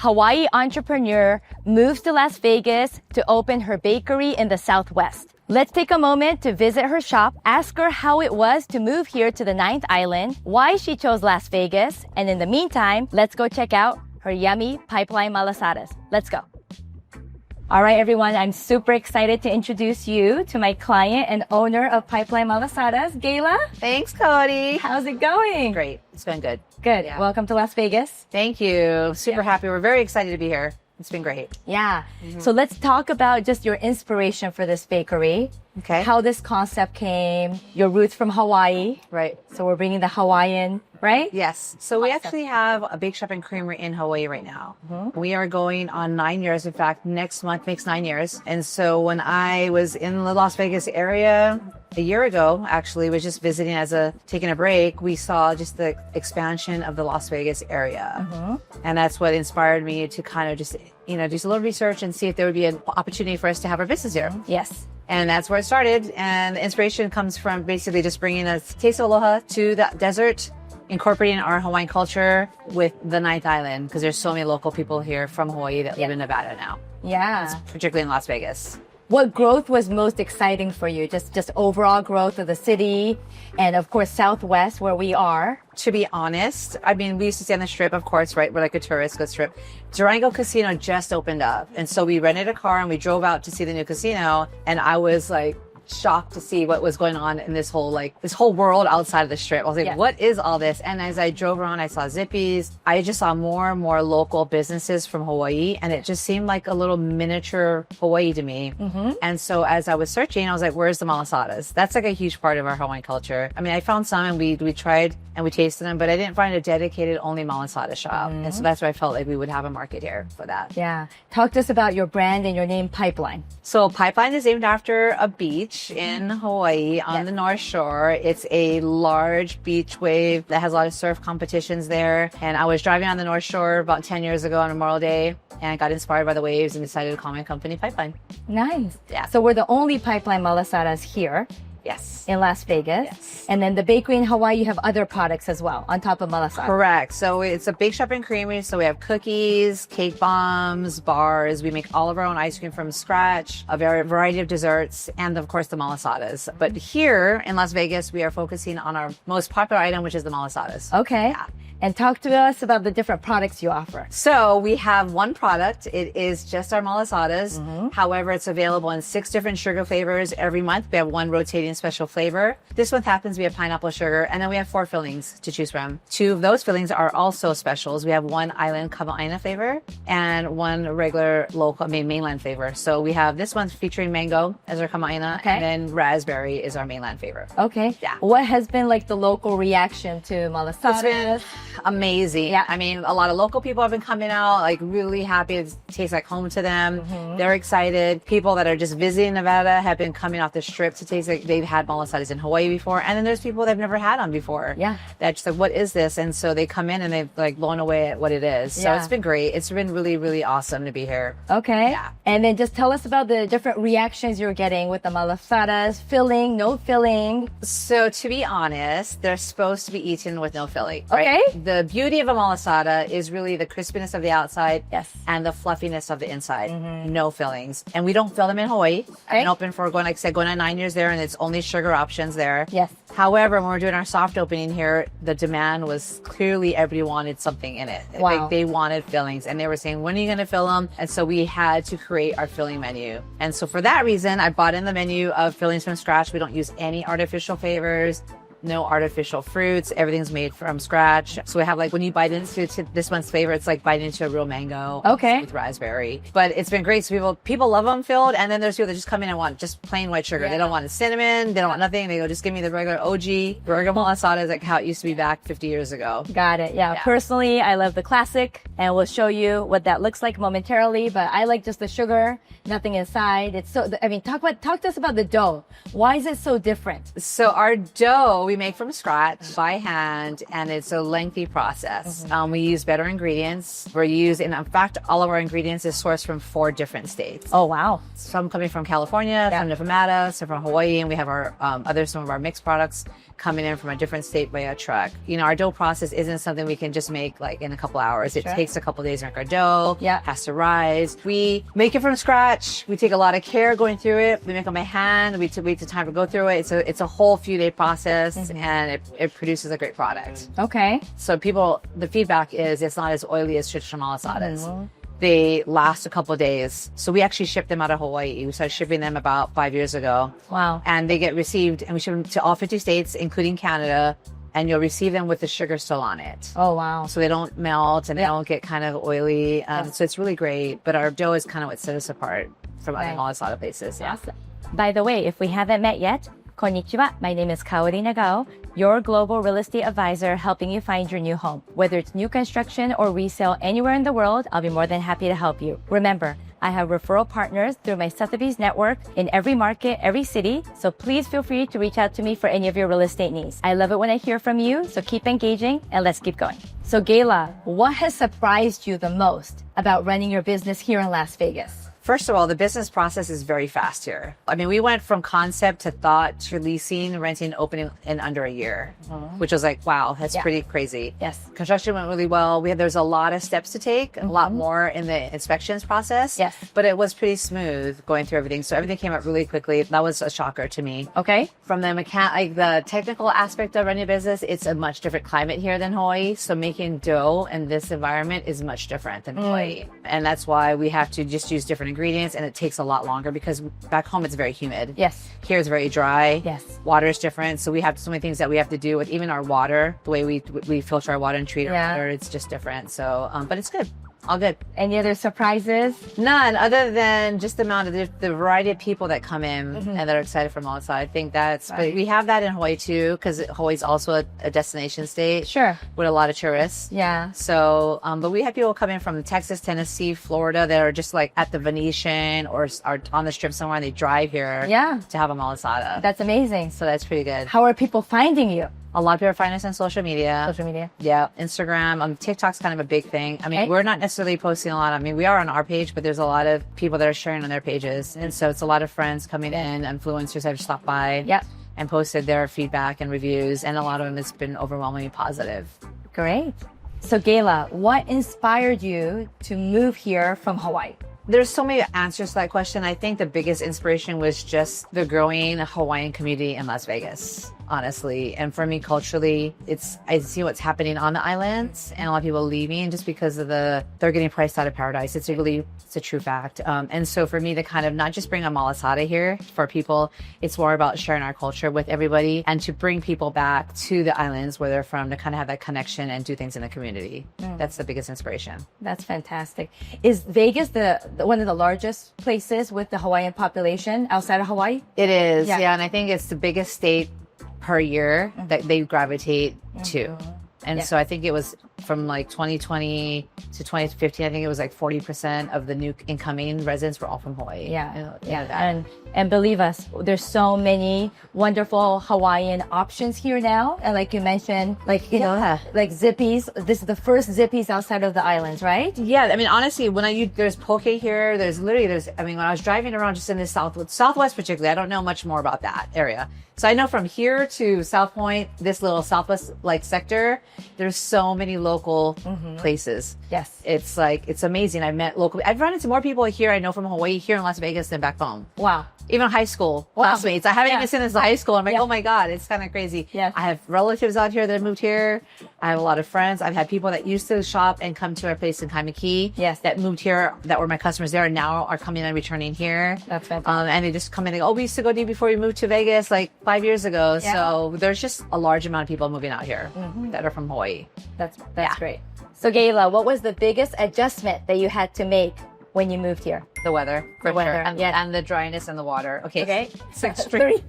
Hawaii entrepreneur moves to Las Vegas to open her bakery in the Southwest. Let's take a moment to visit her shop, ask her how it was to move here to the 9th Island, why she chose Las Vegas, and in the meantime, let's go check out her yummy Pipeline Malasadas. Let's go. All right, everyone, I'm super excited to introduce you to my client and owner of Pipeline Malasadas, Gayla. Thanks, Kaori. How's it going? Great. It's been good. Good. Yeah. Welcome to Las Vegas. Thank you. Super happy. We're very excited to be here. It's been great. Yeah. So let's talk about just your inspiration for this bakery. Okay. How this concept came, your roots from Hawaii. Right. So we're bringing the Hawaiian, right? Yes. So we actually have a bake shop and creamery in Hawaii right now. We are going on 9 years. In fact, next month makes 9 years. And so when I was in the Las Vegas area a year ago, actually, was just visiting taking a break, we saw just the expansion of the Las Vegas area. And that's what inspired me to kind of just, do a little research and see if there would be an opportunity for us to have our business here. Yes. And that's where it started. And the inspiration comes from basically just bringing a taste of aloha to the desert, incorporating our Hawaiian culture with the 9th Island, because there's so many local people here from Hawaii that live in Nevada now, Yeah. particularly in Las Vegas. What growth was most exciting for you? Just overall growth of the city and of course Southwest where we are. To be honest, I mean, we used to stay on the Strip, of course, right? We're like a tourist, go Strip. Durango Casino just opened up. And so we rented a car and we drove out to see the new casino. And I was like shocked to see what was going on in this whole world outside of the Strip. I was like, what is all this? And as I drove around, I saw Zippy's. I just saw more and more local businesses from Hawaii. And it just seemed like a little miniature Hawaii to me. And so as I was searching, I was like, where's the Malasadas? That's like a huge part of our Hawaiian culture. I mean, I found some and we tried and we tasted them, but I didn't find a dedicated only Malasada shop. And so that's why I felt like we would have a market here for that. Yeah. Talk to us about your brand and your name, Pipeline. So Pipeline is named after a beach in Hawaii on the North Shore. It's a large beach wave that has a lot of surf competitions there. And I was driving on the North Shore about 10 years ago on Memorial Day and I got inspired by the waves and decided to call my company Pipeline. Nice. Yeah. So we're the only Pipeline Malasadas here. Yes. In Las Vegas. Yes. And then the bakery in Hawaii, you have other products as well on top of Malasada. Correct. So it's a bake shop and creamery. So we have cookies, cake bombs, bars. We make all of our own ice cream from scratch, a variety of desserts, and of course the Malasadas. But here in Las Vegas, we are focusing on our most popular item, which is the Malasadas. Okay. Yeah. And talk to us about the different products you offer. So we have one product. It is just our Malasadas. However, it's available in 6 different sugar flavors every month. We have one rotating special flavor. This month happens to be a pineapple sugar. And then we have 4 fillings to choose from. 2 of those fillings are also specials. We have one island kama'aina flavor and one regular local mainland flavor. So we have this one featuring mango as our kama'aina. Okay. And then raspberry is our mainland flavor. Okay. Yeah. What has been like the local reaction to Malasadas? It's been amazing. Yeah. I mean, a lot of local people have been coming out, like really happy. It tastes like home to them. They're excited. People that are just visiting Nevada have been coming off the Strip to taste like they've had Malasadas in Hawaii before. And then there's people they've never had them before. Yeah. That's just like, what is this? And so they come in and they've like blown away at what it is. So Yeah. it's been great. It's been really, really awesome to be here. Okay. Yeah. And then just tell us about the different reactions you're getting with the Malasadas, filling, no filling. So to be honest, they're supposed to be eaten with no filling. Right? Okay. The beauty of a Malasada is really the crispiness of the outside and the fluffiness of the inside. No fillings. And we don't fill them in Hawaii. I've been open for going on 9 years there and it's only sugar options there. Yes. However, when we're doing our soft opening here, the demand was clearly everybody wanted something in it. Wow. Like they wanted fillings and they were saying, when are you going to fill them? And so we had to create our filling menu. And so for that reason, I brought in the menu of fillings from scratch. We don't use any artificial flavors. No artificial fruits. Everything's made from scratch. So we have like when you bite into this one's flavor, it's like biting into a real mango. Okay. With raspberry. But it's been great. So people love them filled. And then there's people that just come in and want just plain white sugar. Yeah. They don't want cinnamon. They don't want nothing. They go, just give me the regular OG burger malasada, like how it used to be back 50 years ago. Got it. Yeah. Personally, I love the classic and we'll show you what that looks like momentarily, but I like just the sugar, nothing inside. It's so, I mean, talk to us about the dough. Why is it so different? So our dough, we make from scratch by hand, and it's a lengthy process. We use better ingredients. In fact, all of our ingredients is sourced from 4 different states. Oh, wow. Some coming from California, some from Nevada, some from Hawaii, and we have our some of our mixed products coming in from a different state by a truck. You know, our dough process isn't something we can just make like in a couple hours. It takes a couple days to make our dough. Yeah. Has to rise. We make it from scratch. We take a lot of care going through it. We make it by hand. We take the time to go through it. It's a whole few day process, and it produces a great product. Okay. So the feedback is it's not as oily as traditional malasadas. They last a couple of days. So we actually ship them out of Hawaii. We started shipping them about 5 years ago. Wow. And they get received, and we ship them to all 50 states, including Canada. And you'll receive them with the sugar still on it. Oh, wow. So they don't melt and they don't get kind of oily. So it's really great. But our dough is kind of what sets us apart from other Malasada places. Yeah. Awesome. By the way, if we haven't met yet, konnichiwa. My name is Kaori Nagao, your global real estate advisor, helping you find your new home. Whether it's new construction or resale anywhere in the world, I'll be more than happy to help you. Remember, I have referral partners through my Sotheby's network in every market, every city. So please feel free to reach out to me for any of your real estate needs. I love it when I hear from you. So keep engaging and let's keep going. So Gayla, what has surprised you the most about running your business here in Las Vegas? First of all, the business process is very fast here. I mean, we went from concept to thought to leasing, renting, opening in under a year, which was like, wow, that's pretty crazy. Yes. Construction went really well. There's a lot of steps to take, a lot more in the inspections process. Yes. But it was pretty smooth going through everything. So everything came up really quickly. That was a shocker to me. Okay. From the the technical aspect of running a business, it's a much different climate here than Hawaii. So making dough in this environment is much different than Hawaii. And that's why we have to just use different ingredients, and it takes a lot longer because back home it's very humid. Yes. Here it's very dry. Yes. Water is different. So we have so many things that we have to do with even our water, the way we filter our water and treat our water, it's just different. So, but it's good. All good. Any other surprises? None, other than just the amount of the variety of people that come in and that are excited for Malasada. I think that's, but we have that in Hawaii too, because Hawaii's also a destination state. Sure. With a lot of tourists. Yeah. So, but we have people coming from Texas, Tennessee, Florida that are just like at the Venetian or are on the strip somewhere, and they drive here to have a Malasada. That's amazing. So that's pretty good. How are people finding you? A lot of people find us on social media. Social media. Yeah. Instagram. TikTok's kind of a big thing. I mean, we're not necessarily posting a lot. I mean, we are on our page, but there's a lot of people that are sharing on their pages. And so it's a lot of friends coming in, influencers that have stopped by and posted their feedback and reviews. And a lot of them has been overwhelmingly positive. Great. So Gayla, what inspired you to move here from Hawaii? There's so many answers to that question. I think the biggest inspiration was just the growing Hawaiian community in Las Vegas, honestly. And for me, culturally, I see what's happening on the islands and a lot of people leaving just because of they're getting priced out of paradise. It's a true fact. And so for me to kind of not just bring a Malasada here for people, it's more about sharing our culture with everybody and to bring people back to the islands where they're from to kind of have that connection and do things in the community. That's the biggest inspiration. That's fantastic. Is Vegas one of the largest places with the Hawaiian population outside of Hawaii? It is, yeah. And I think it's the biggest state per year that they gravitate to. And so I think it was from like 2020 to 2015, I think it was like 40% of the new incoming residents were all from Hawaii. And believe us, there's so many wonderful Hawaiian options here now. And like you mentioned, like Zippies. This is the first Zippies outside of the islands, right? Yeah. I mean, honestly, there's poke here. When I was driving around just in the Southwest particularly, I don't know much more about that area. So I know from here to South Point, this little Southwest sector, there's so many local places. Yes. It's amazing. I've run into more people here I know from Hawaii here in Las Vegas than back home. Wow. Even high school classmates. I haven't even seen this in high school. I'm like, oh my God, it's kind of crazy. Yes. I have relatives out here that moved here. I have a lot of friends. I've had people that used to shop and come to our place in Kaimaki that moved here, that were my customers there, and now are coming and returning here. That's fantastic. And they just come in and go, we used to go to you before we moved to Vegas like 5 years ago. Yeah. So there's just a large amount of people moving out here that are from Hawaii. That's great. So Gayla, what was the biggest adjustment that you had to make when you moved here? The weather, for sure. And the dryness and the water. Okay. It's three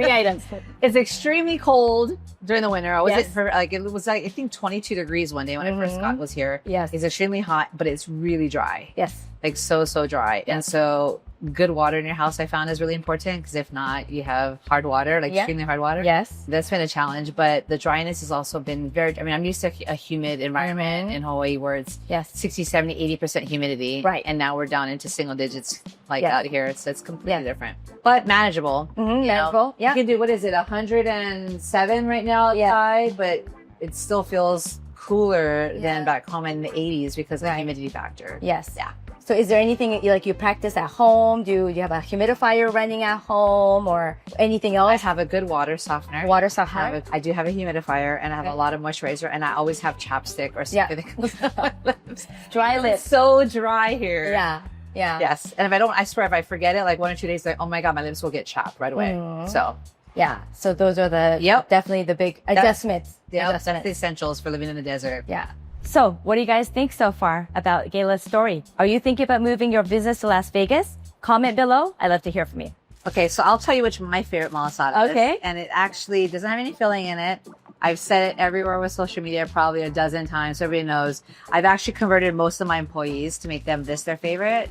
items. It's extremely cold during the winter. It was I think 22 degrees one day when I first was here. Yes. It's extremely hot, but it's really dry. Yes. Like so dry. Yes. And so good water in your house, I found, is really important, because if not, you have hard water, like extremely hard water. Yes. That's been a challenge, but the dryness has also been very, I mean, I'm used to a humid environment in Hawaii where it's 60, 70, 80% humidity. Right. And now we're down into single digits like Yes. out here. So it's completely different, but manageable. Manageable. You can do, what is it, 107 right now outside, but it still feels cooler than back home in the 80s because of the humidity factor. Yes. Yeah. So is there anything you practice at home? Do you have a humidifier running at home or anything else? I have a good water softener. Water softener. I do have a humidifier, and I have a lot of moisturizer, and I always have chapstick or something that goes on my lips. Dry lips. It's so dry here. Yeah. Yeah. Yes. And if I don't, I swear, if I forget it, like 1 or 2 days, like, oh my God, my lips will get chapped right away. So yeah. So those are the definitely the big adjustments. That's the essentials for living in the desert. Yeah. So what do you guys think so far about Gayla's story? Are you thinking about moving your business to Las Vegas? Comment below. I'd love to hear from you. Okay, so I'll tell you which my favorite Malasada is. Okay. And it actually doesn't have any filling in it. I've said it everywhere with social media probably a dozen times, so everybody knows. I've actually converted most of my employees to make them this their favorite.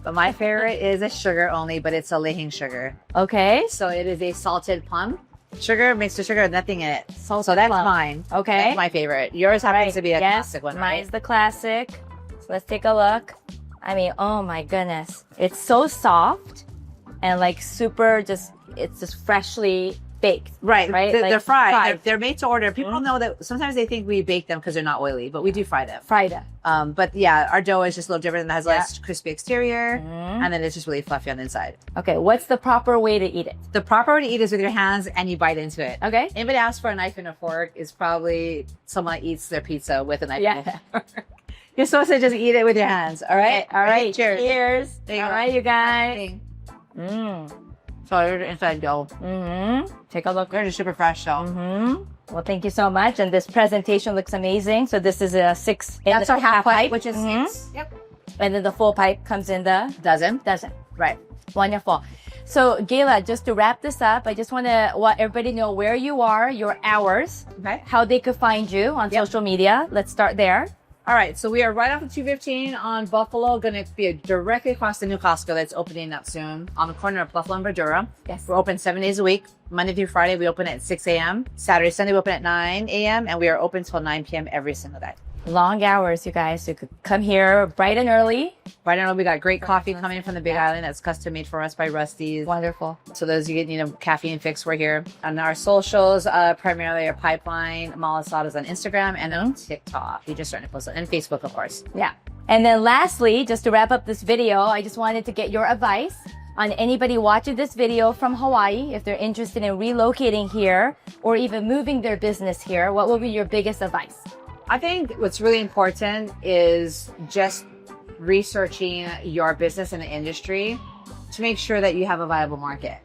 But my favorite is a sugar only, but it's a lehing sugar. Okay. So it is a salted plum sugar mixed with sugar, nothing in it. So that's plum. mine. Okay. That's my favorite. Yours happens to be a classic one, right? Mine's the classic. So let's take a look. I mean, oh my goodness. It's so soft and like super it's just freshly baked. Right. Right. They're fried. They're made to order. People don't know that sometimes they think we bake them because they're not oily, but we do fry them. Fry them. But yeah, our dough is just a little different. It has less crispy exterior, and then it's just really fluffy on the inside. Okay. What's the proper way to eat it? The proper way to eat is with your hands, and you bite into it. Okay. Anybody asks for a knife and a fork is probably someone that eats their pizza with a knife and a fork. You're supposed to just eat it with your hands. All right. All right. Cheers. Cheers. There you All go. right, you guys. So here's the inside dough. Take a look. They're just super fresh, so. Well, thank you so much. And this presentation looks amazing. So this is a 6. That's our half pipe, which is 6. Yep. And then the full pipe comes in the Dozen. Right. Wonderful. So Gayla, just to wrap this up, I just want to let everybody know where you are, your hours, how they could find you on social media. Let's start there. All right, so we are right off of 215 on Buffalo, going to be directly across the new Costco that's opening up soon on the corner of Buffalo and Verdura. Yes. We're open 7 days a week. Monday through Friday, we open at 6 a.m. Saturday, Sunday, we open at 9 a.m. And we are open till 9 p.m. every single day. Long hours, you guys. You could come here bright and early. Right now, we got great coffee coming from the Big Island that's custom made for us by Rusty's. Wonderful. So those you need a caffeine fix, we're here. On our socials, primarily our Pipeline Malasadas on Instagram and on TikTok. We just started to post it, and Facebook, of course. Yeah. And then lastly, just to wrap up this video, I just wanted to get your advice on anybody watching this video from Hawaii. If they're interested in relocating here or even moving their business here, what will be your biggest advice? I think what's really important is just researching your business and the industry to make sure that you have a viable market.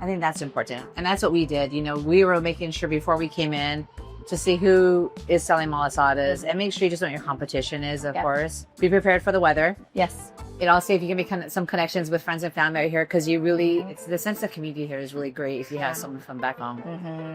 I think that's important. And that's what we did. You know, we were making sure before we came in to see who is selling Malasadas and make sure you just know what your competition is, of course. Be prepared for the weather. Yes. And also if you can make some connections with friends and family out here, because you really, it's the sense of community here is really great if you have someone from back home.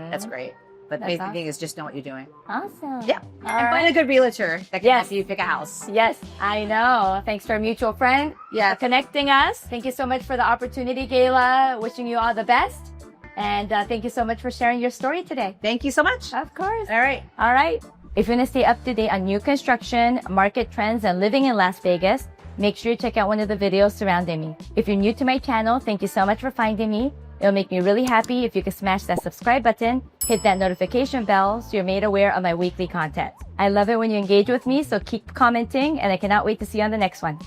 That's great. But the main thing is just know what you're doing. Awesome. Yeah. And find a good realtor that can help you pick a house. Yes, I know. Thanks to our mutual friend for connecting us. Thank you so much for the opportunity, Gayla. Wishing you all the best. And thank you so much for sharing your story today. Thank you so much. Of course. All right. All right. If you want to stay up to date on new construction, market trends, and living in Las Vegas, make sure you check out one of the videos surrounding me. If you're new to my channel, thank you so much for finding me. It'll make me really happy if you could smash that subscribe button, hit that notification bell so you're made aware of my weekly content. I love it when you engage with me, so keep commenting, and I cannot wait to see you on the next one.